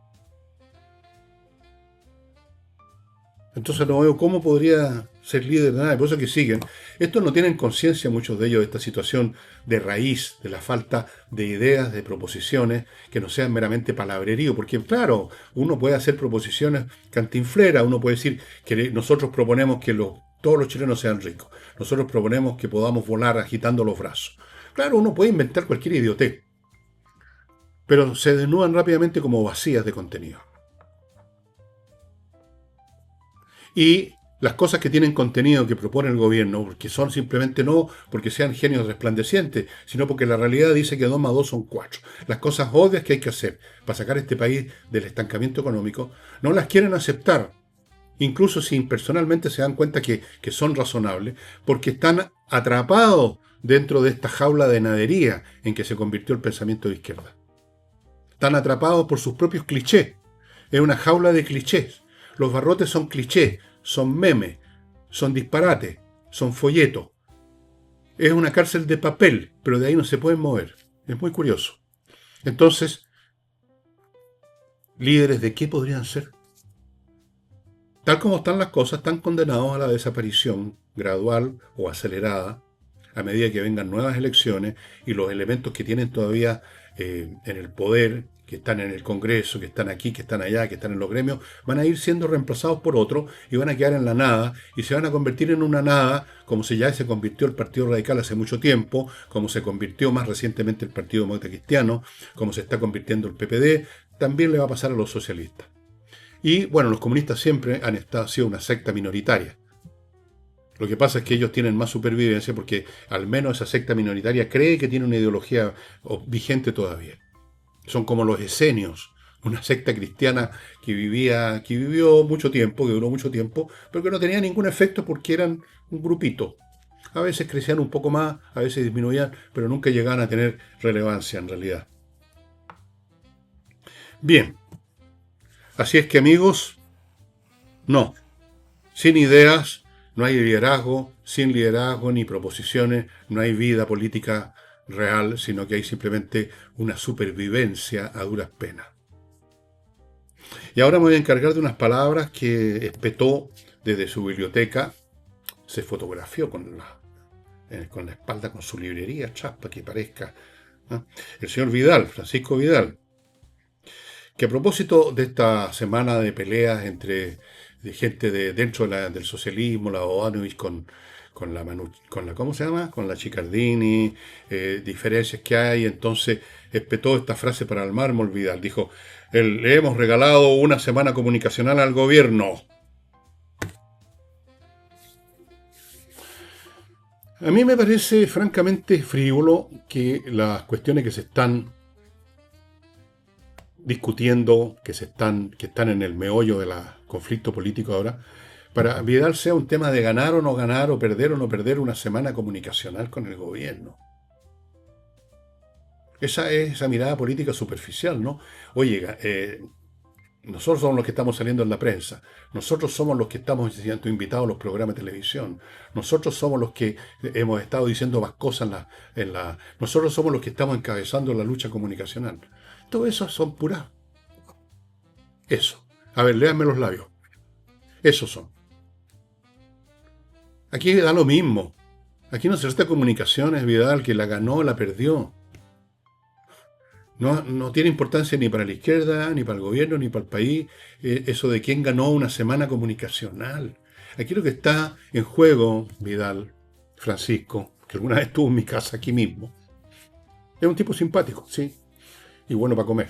Entonces no veo cómo podría ser líder de nada, por eso que siguen. Estos no tienen conciencia, muchos de ellos, de esta situación de raíz, de la falta de ideas, de proposiciones, que no sean meramente palabrerío, porque claro, uno puede hacer proposiciones cantinfleras, uno puede decir que nosotros proponemos que todos los chilenos sean ricos, nosotros proponemos que podamos volar agitando los brazos. Claro, uno puede inventar cualquier idiotez, pero se desnudan rápidamente como vacías de contenido. Y las cosas que tienen contenido que propone el gobierno, porque son simplemente no porque sean genios resplandecientes, sino porque la realidad dice que 2 más 2 son 4. Las cosas obvias que hay que hacer para sacar a este país del estancamiento económico, no las quieren aceptar, incluso si personalmente se dan cuenta que son razonables, porque están atrapados dentro de esta jaula de nadería en que se convirtió el pensamiento de izquierda. Están atrapados por sus propios clichés. Es una jaula de clichés. Los barrotes son clichés, son memes, son disparates, son folletos. Es una cárcel de papel, pero de ahí no se pueden mover. Es muy curioso. Entonces, ¿líderes de qué podrían ser? Tal como están las cosas, están condenados a la desaparición gradual o acelerada a medida que vengan nuevas elecciones y los elementos que tienen todavía en el poder, que están en el Congreso, que están aquí, que están allá, que están en los gremios, van a ir siendo reemplazados por otros y van a quedar en la nada y se van a convertir en una nada, como ya se convirtió el Partido Radical hace mucho tiempo, como se convirtió más recientemente el Partido Demócrata Cristiano, como se está convirtiendo el PPD, también le va a pasar a los socialistas. Y bueno, los comunistas siempre han sido una secta minoritaria. Lo que pasa es que ellos tienen más supervivencia porque al menos esa secta minoritaria cree que tiene una ideología vigente todavía. Son como los esenios, una secta cristiana que vivió mucho tiempo, que duró mucho tiempo, pero que no tenía ningún efecto porque eran un grupito. A veces crecían un poco más, a veces disminuían, pero nunca llegaban a tener relevancia en realidad. Bien, así es que amigos, no, sin ideas no hay liderazgo, sin liderazgo ni proposiciones, no hay vida política real, sino que hay simplemente una supervivencia a duras penas. Y ahora me voy a encargar de unas palabras que espetó desde su biblioteca, se fotografió con la espalda, con su librería atrás para que parezca, ¿no? El señor Vidal, Francisco Vidal, que a propósito de esta semana de peleas entre gente dentro del socialismo, la OANUIS con ¿cómo se llama? Con la Chicardini, diferencias que hay. Entonces espetó esta frase para el mármol Vidal. Dijo, le hemos regalado una semana comunicacional al gobierno. A mí me parece francamente frívolo que las cuestiones que se están discutiendo, que están en el meollo del conflicto político ahora, para Vidal sea un tema de ganar o no ganar, o no perder una semana comunicacional con el gobierno. Esa es esa mirada política superficial, ¿no? Oye, nosotros somos los que estamos saliendo en la prensa. Nosotros somos los que estamos siendo invitados a los programas de televisión. Nosotros somos los que hemos estado diciendo más cosas nosotros somos los que estamos encabezando la lucha comunicacional. Todo eso son puras. Eso. A ver, léanme los labios. Esos son. Aquí da lo mismo. Aquí no se trata de comunicaciones, Vidal, que la ganó, la perdió. No tiene importancia ni para la izquierda, ni para el gobierno, ni para el país, eso de quién ganó una semana comunicacional. Aquí lo que está en juego, Vidal, Francisco, que alguna vez estuvo en mi casa aquí mismo, es un tipo simpático, sí, y bueno para comer.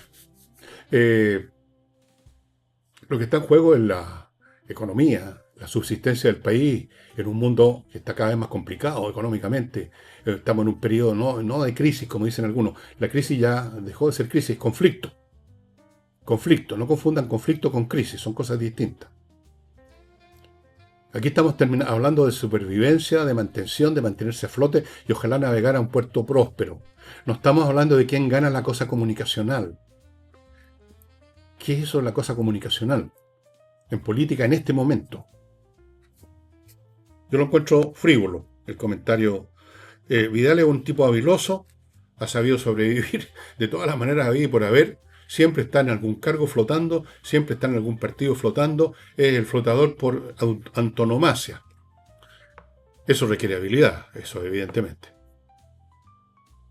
Lo que está en juego es la economía, la subsistencia del país en un mundo que está cada vez más complicado económicamente. Estamos en un periodo no de crisis, como dicen algunos. La crisis ya dejó de ser crisis, es conflicto. Conflicto, no confundan conflicto con crisis, son cosas distintas. Aquí estamos hablando de supervivencia, de mantención, de mantenerse a flote y ojalá navegar a un puerto próspero. No estamos hablando de quién gana la cosa comunicacional. ¿Qué es eso de la cosa comunicacional? En política en este momento. Yo lo encuentro frívolo, el comentario. Vidal es un tipo habiloso, ha sabido sobrevivir de todas las maneras habidas y por haber, siempre está en algún cargo flotando, siempre está en algún partido flotando, es el flotador por antonomasia. Eso requiere habilidad, eso evidentemente.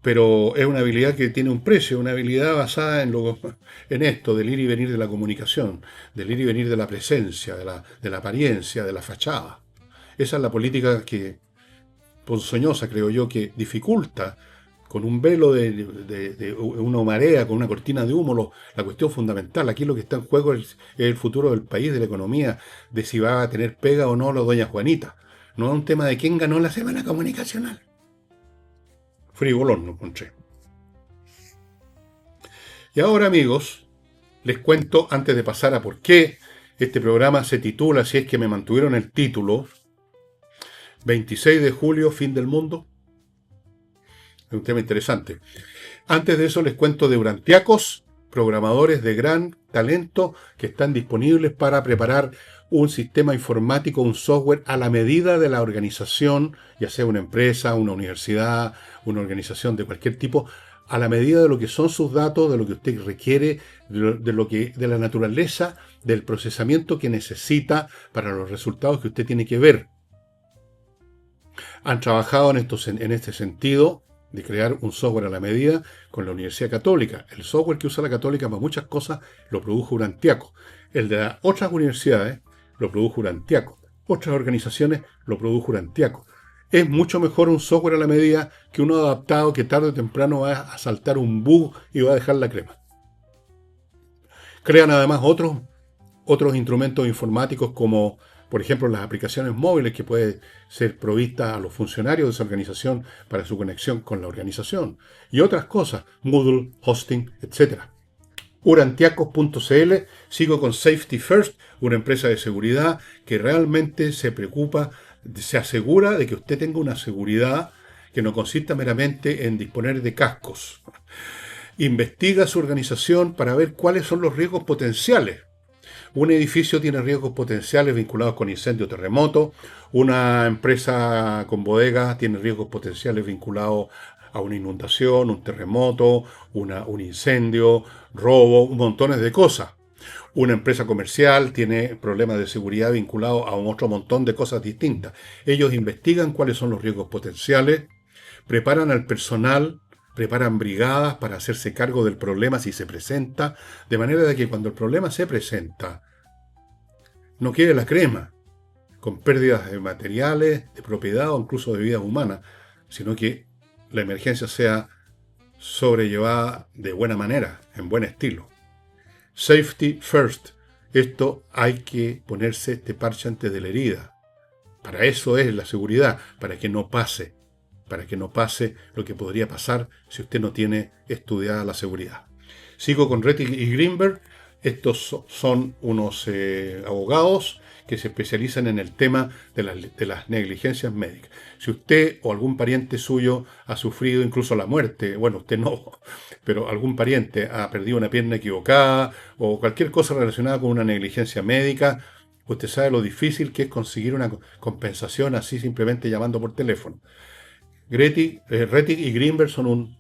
Pero es una habilidad que tiene un precio, una habilidad basada en esto, del ir y venir de la comunicación, del ir y venir de la presencia, de la apariencia, de la fachada. Esa es la política que, ponzoñosa creo yo, que dificulta con un velo de una marea, con una cortina de humo, la cuestión fundamental. Aquí lo que está en juego es el futuro del país, de la economía, de si va a tener pega o no la doña Juanita. No es un tema de quién ganó la semana comunicacional. Frivolón lo encontré. Y ahora, amigos, les cuento, antes de pasar a por qué este programa se titula, si es que me mantuvieron el título, 26 de julio, fin del mundo. Es un tema interesante. Antes de eso les cuento de Urantiacos, programadores de gran talento que están disponibles para preparar un sistema informático, un software a la medida de la organización, ya sea una empresa, una universidad, una organización de cualquier tipo, a la medida de lo que son sus datos, de lo que usted requiere, de la naturaleza, del procesamiento que necesita para los resultados que usted tiene que ver. Han trabajado en este sentido de crear un software a la medida con la Universidad Católica. El software que usa la Católica para muchas cosas lo produjo Urantiaco. El de las otras universidades lo produjo Urantiaco. Otras organizaciones lo produjo Urantiaco. Es mucho mejor un software a la medida que uno adaptado que tarde o temprano va a saltar un bug y va a dejar la crema. Crean además otros instrumentos informáticos como, por ejemplo, las aplicaciones móviles que pueden ser provistas a los funcionarios de esa organización para su conexión con la organización. Y otras cosas, Moodle, hosting, etc. Urantiacos.cl. Sigo con Safety First, una empresa de seguridad que realmente se preocupa, se asegura de que usted tenga una seguridad que no consista meramente en disponer de cascos. Investiga su organización para ver cuáles son los riesgos potenciales. Un edificio tiene riesgos potenciales vinculados con incendio o terremoto. Una empresa con bodegas tiene riesgos potenciales vinculados a una inundación, un terremoto, un incendio, robo, montones de cosas. Una empresa comercial tiene problemas de seguridad vinculados a un otro montón de cosas distintas. Ellos investigan cuáles son los riesgos potenciales, preparan al personal, preparan brigadas para hacerse cargo del problema si se presenta, de manera de que cuando el problema se presenta, no quede la crema. con pérdidas de materiales, de propiedad o incluso de vidas humanas, sino que la emergencia sea sobrellevada de buena manera, en buen estilo. Safety first. Esto hay que ponerse este parche antes de la herida. Para eso es la seguridad, para que no pase lo que podría pasar si usted no tiene estudiada la seguridad. Sigo con Rettig y Greenberg. Estos son unos abogados que se especializan en el tema de las negligencias médicas. Si usted o algún pariente suyo ha sufrido incluso la muerte, bueno, usted no, pero algún pariente ha perdido una pierna equivocada o cualquier cosa relacionada con una negligencia médica, usted sabe lo difícil que es conseguir una compensación así simplemente llamando por teléfono. Rettig y Greenberg son un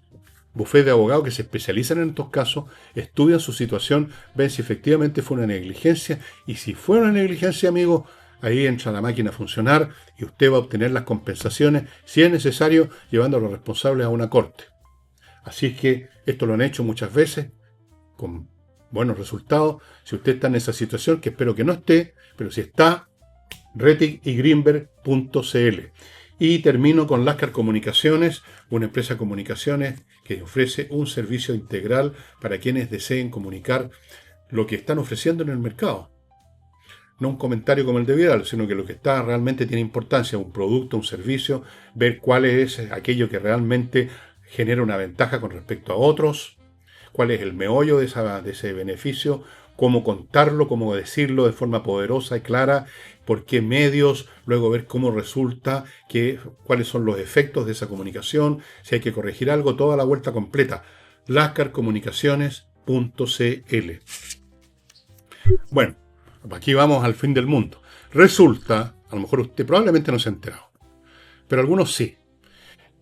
bufete de abogados que se especializan en estos casos, estudian su situación, ven si efectivamente fue una negligencia, y si fue una negligencia, amigo, ahí entra la máquina a funcionar y usted va a obtener las compensaciones, si es necesario, llevando a los responsables a una corte. Así es que esto lo han hecho muchas veces, con buenos resultados. Si usted está en esa situación, que espero que no esté, pero si está, rettigygreenberg.cl. Y termino con Lascar Comunicaciones, una empresa de comunicaciones que ofrece un servicio integral para quienes deseen comunicar lo que están ofreciendo en el mercado. No un comentario como el de Vidal, sino que lo que está realmente tiene importancia, un producto, un servicio, ver cuál es aquello que realmente genera una ventaja con respecto a otros, cuál es el meollo de ese beneficio, cómo contarlo, cómo decirlo de forma poderosa y clara, por qué medios, luego ver cómo resulta, cuáles son los efectos de esa comunicación, si hay que corregir algo, toda la vuelta completa. lascarcomunicaciones.cl. Bueno, aquí vamos al fin del mundo. Resulta, a lo mejor usted probablemente no se ha enterado, pero algunos sí.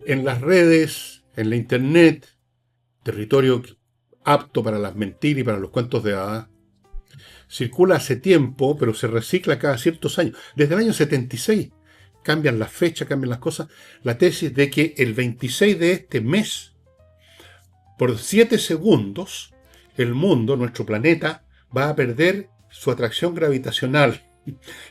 En las redes, en la internet, territorio apto para las mentiras y para los cuentos de hadas, circula hace tiempo, pero se recicla cada ciertos años. Desde el año 76 cambian las fechas, cambian las cosas. La tesis de que el 26 de este mes, por 7 segundos, el mundo, nuestro planeta, va a perder su atracción gravitacional.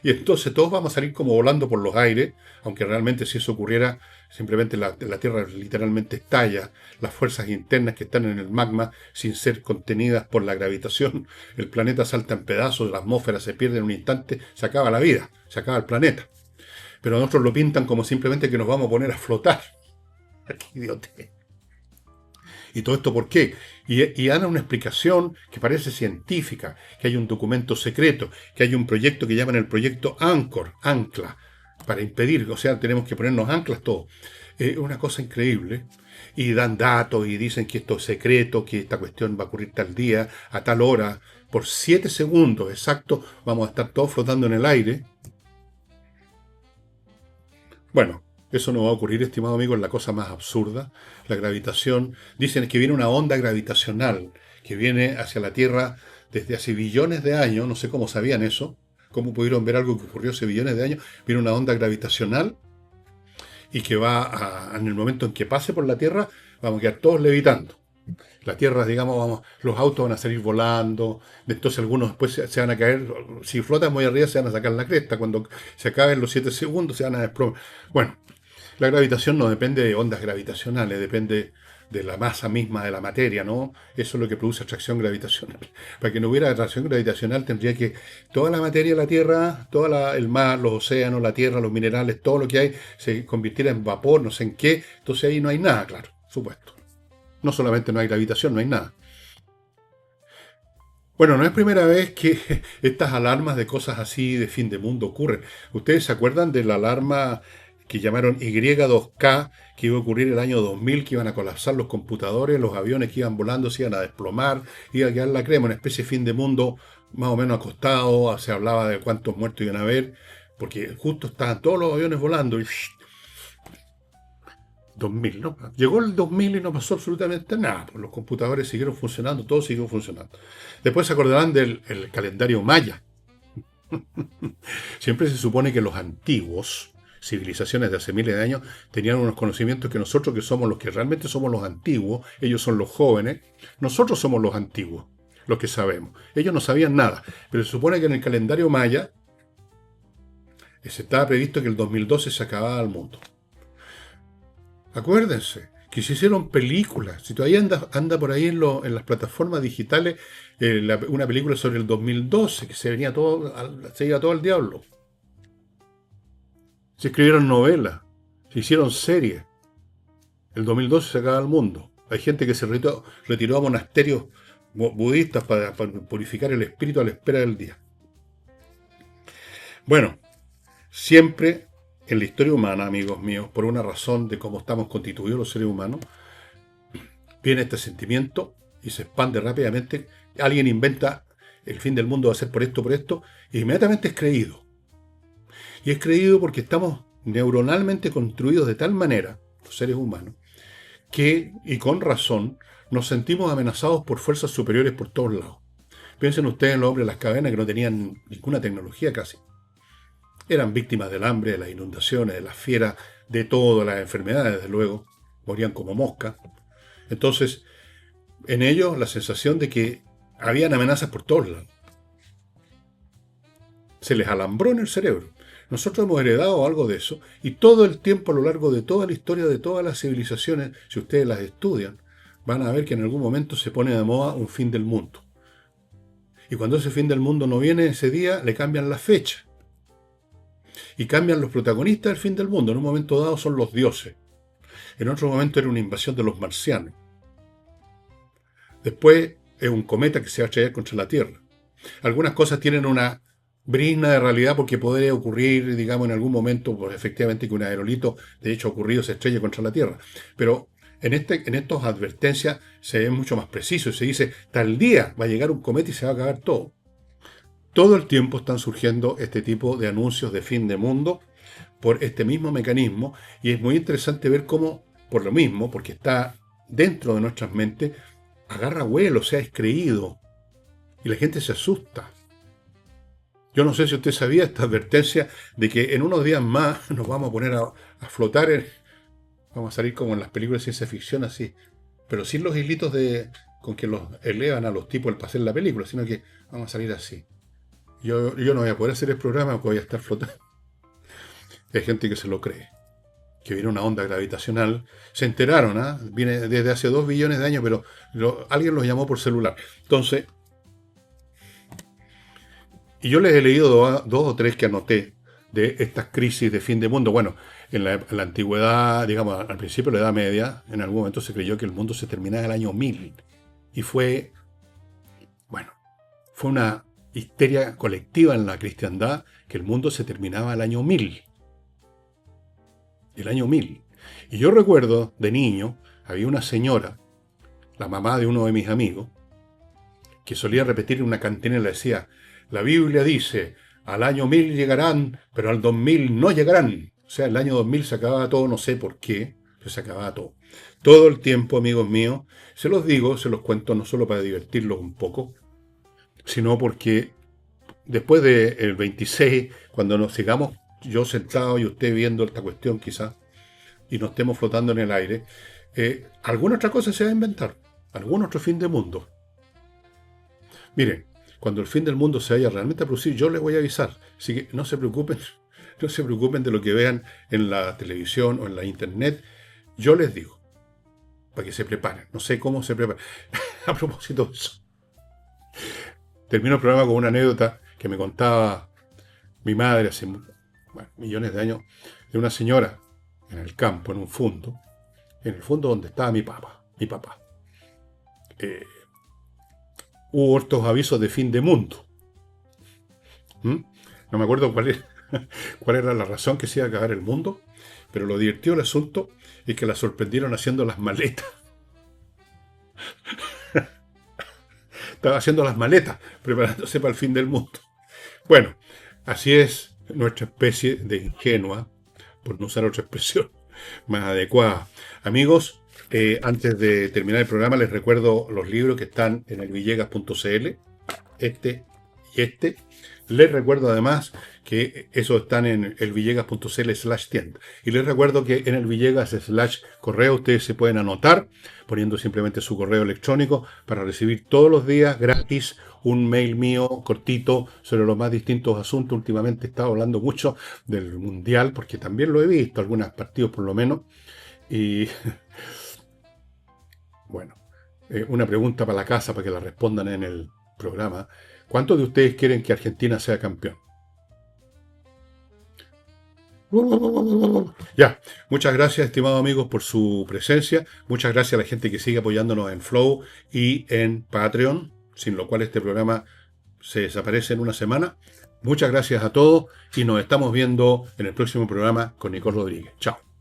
Y entonces todos vamos a salir como volando por los aires, aunque realmente si eso ocurriera, simplemente la Tierra literalmente estalla, las fuerzas internas que están en el magma, sin ser contenidas por la gravitación, el planeta salta en pedazos, la atmósfera se pierde en un instante, se acaba la vida, se acaba el planeta. Pero nosotros lo pintan como simplemente que nos vamos a poner a flotar. ¡Qué idiotez! ¿Y todo esto por qué? Y dan una explicación que parece científica, que hay un documento secreto, que hay un proyecto que llaman el proyecto Ancla, para impedir, o sea, tenemos que ponernos anclas todos. Una cosa increíble. Y dan datos y dicen que esto es secreto, que esta cuestión va a ocurrir tal día, a tal hora. Por 7 segundos exactos vamos a estar todos flotando en el aire. Bueno, eso no va a ocurrir, estimado amigo, es la cosa más absurda. La gravitación, dicen que viene una onda gravitacional que viene hacia la Tierra desde hace billones de años, no sé cómo sabían eso, cómo pudieron ver algo que ocurrió hace billones de años, viene una onda gravitacional y que en el momento en que pase por la Tierra, vamos a quedar todos levitando. La Tierra, digamos, los autos van a salir volando, entonces algunos después se van a caer, si flotan muy arriba se van a sacar la cresta, cuando se acaben los 7 segundos se van a desplomar. Bueno, la gravitación no depende de ondas gravitacionales, depende de la masa misma de la materia, ¿no? Eso es lo que produce atracción gravitacional. Para que no hubiera atracción gravitacional tendría que toda la materia de la Tierra, el mar, los océanos, la Tierra, los minerales, todo lo que hay, se convirtiera en vapor, no sé en qué. Entonces ahí no hay nada, claro, supuesto. No solamente no hay gravitación, no hay nada. Bueno, no es primera vez que estas alarmas de cosas así de fin de mundo ocurren. ¿Ustedes se acuerdan de la alarma que llamaron Y2K, que iba a ocurrir el año 2000, que iban a colapsar los computadores, los aviones que iban volando se iban a desplomar, iba a quedar la crema, una especie de fin de mundo más o menos acostado, se hablaba de cuántos muertos iban a haber, porque justo estaban todos los aviones volando y 2000, ¿no? Llegó el 2000 y no pasó absolutamente nada, pues los computadores siguieron funcionando, todo siguió funcionando. Después se acordarán del calendario maya. Siempre se supone que los antiguos, civilizaciones de hace miles de años, tenían unos conocimientos que nosotros, que somos los que realmente somos los antiguos, ellos son los jóvenes, nosotros somos los antiguos, los que sabemos. Ellos no sabían nada, pero se supone que en el calendario maya Se estaba previsto que el 2012 se acababa el mundo. Acuérdense que se hicieron películas. Si todavía anda por ahí en las plataformas digitales una película sobre el 2012, que se iba todo al diablo. Se escribieron novelas, se hicieron series. El 2012 se acaba el mundo. Hay gente que se retiró a monasterios budistas para purificar el espíritu a la espera del día. Bueno, siempre en la historia humana, amigos míos, por una razón de cómo estamos constituidos los seres humanos, viene este sentimiento y se expande rápidamente. Alguien inventa el fin del mundo va a ser por esto, e inmediatamente es creído. Y es creído porque estamos neuronalmente construidos de tal manera, los seres humanos, que, y con razón, nos sentimos amenazados por fuerzas superiores por todos lados. Piensen ustedes en los hombres de las cavernas que no tenían ninguna tecnología casi. Eran víctimas del hambre, de las inundaciones, de las fieras, de todas las enfermedades, desde luego. Morían como moscas. Entonces, en ellos la sensación de que habían amenazas por todos lados. Se les alambró en el cerebro. Nosotros hemos heredado algo de eso y todo el tiempo a lo largo de toda la historia de todas las civilizaciones, si ustedes las estudian, van a ver que en algún momento se pone de moda un fin del mundo. Y cuando ese fin del mundo no viene ese día, le cambian la fecha. Y cambian los protagonistas del fin del mundo. En un momento dado son los dioses. En otro momento era una invasión de los marcianos. Después es un cometa que se va a estrellar contra la Tierra. Algunas cosas tienen una brizna de realidad porque podría ocurrir, digamos, en algún momento, pues efectivamente que un aerolito, de hecho ha ocurrido, se estrelle contra la Tierra. Pero en estas advertencias se ve mucho más preciso y se dice, tal día va a llegar un cometa y se va a acabar todo. Todo el tiempo están surgiendo este tipo de anuncios de fin de mundo por este mismo mecanismo y es muy interesante ver cómo, por lo mismo, porque está dentro de nuestras mentes, agarra vuelo, o sea, es creído y la gente se asusta. Yo no sé si usted sabía esta advertencia de que en unos días más nos vamos a poner a flotar, vamos a salir como en las películas de ciencia ficción así, pero sin los hilitos con que los elevan a los tipos para hacer la película, sino que vamos a salir así. Yo no voy a poder hacer el programa porque voy a estar flotando. Hay gente que se lo cree, que viene una onda gravitacional. Se enteraron, viene desde hace 2 billones de años, pero alguien los llamó por celular. Entonces, y yo les he leído dos o tres que anoté de estas crisis de fin de mundo. Bueno, en la antigüedad, digamos, al principio de la Edad Media, en algún momento se creyó que el mundo se terminaba en el año 1000. Y fue una histeria colectiva en la cristiandad que el mundo se terminaba el año 1000. El año 1000. Y yo recuerdo, de niño, había una señora, la mamá de uno de mis amigos, que solía repetir en una cantina y le decía, la Biblia dice, al año 1000 llegarán, pero al 2000 no llegarán. O sea, el año 2000 se acababa todo, no sé por qué, pero se acababa todo. Todo el tiempo, amigos míos, se los digo, se los cuento no solo para divertirlos un poco, sino porque después del 26, cuando nos sigamos, yo sentado y usted viendo esta cuestión quizás, y nos estemos flotando en el aire, alguna otra cosa se va a inventar, algún otro fin de mundo. Miren, cuando el fin del mundo se vaya realmente a producir, yo les voy a avisar. Así que no se preocupen de lo que vean en la televisión o en la internet. Yo les digo, para que se preparen. No sé cómo se preparan. A propósito de eso, termino el programa con una anécdota que me contaba mi madre hace millones de años, de una señora en el campo, en el fondo donde estaba mi papá. Hubo estos avisos de fin de mundo. No me acuerdo cuál era la razón que se iba a acabar el mundo, pero lo divertido del asunto es que la sorprendieron haciendo las maletas. Estaba haciendo las maletas, preparándose para el fin del mundo. Bueno, así es nuestra especie de ingenua, por no usar otra expresión más adecuada. Amigos, antes de terminar el programa les recuerdo los libros que están en el villegas.cl, este y este. Les recuerdo además que eso están en elvillegas.cl/tienda. Y les recuerdo que en el Villegas/correo ustedes se pueden anotar poniendo simplemente su correo electrónico para recibir todos los días gratis un mail mío cortito sobre los más distintos asuntos. Últimamente he estado hablando mucho del Mundial porque también lo he visto, algunos partidos por lo menos. Y bueno, una pregunta para la casa para que la respondan en el programa. ¿Cuántos de ustedes quieren que Argentina sea campeón? Ya, muchas gracias, estimados amigos, por su presencia. Muchas gracias a la gente que sigue apoyándonos en Flow y en Patreon, sin lo cual este programa se desaparece en una semana. Muchas gracias a todos y nos estamos viendo en el próximo programa con Nicole Rodríguez. Chao.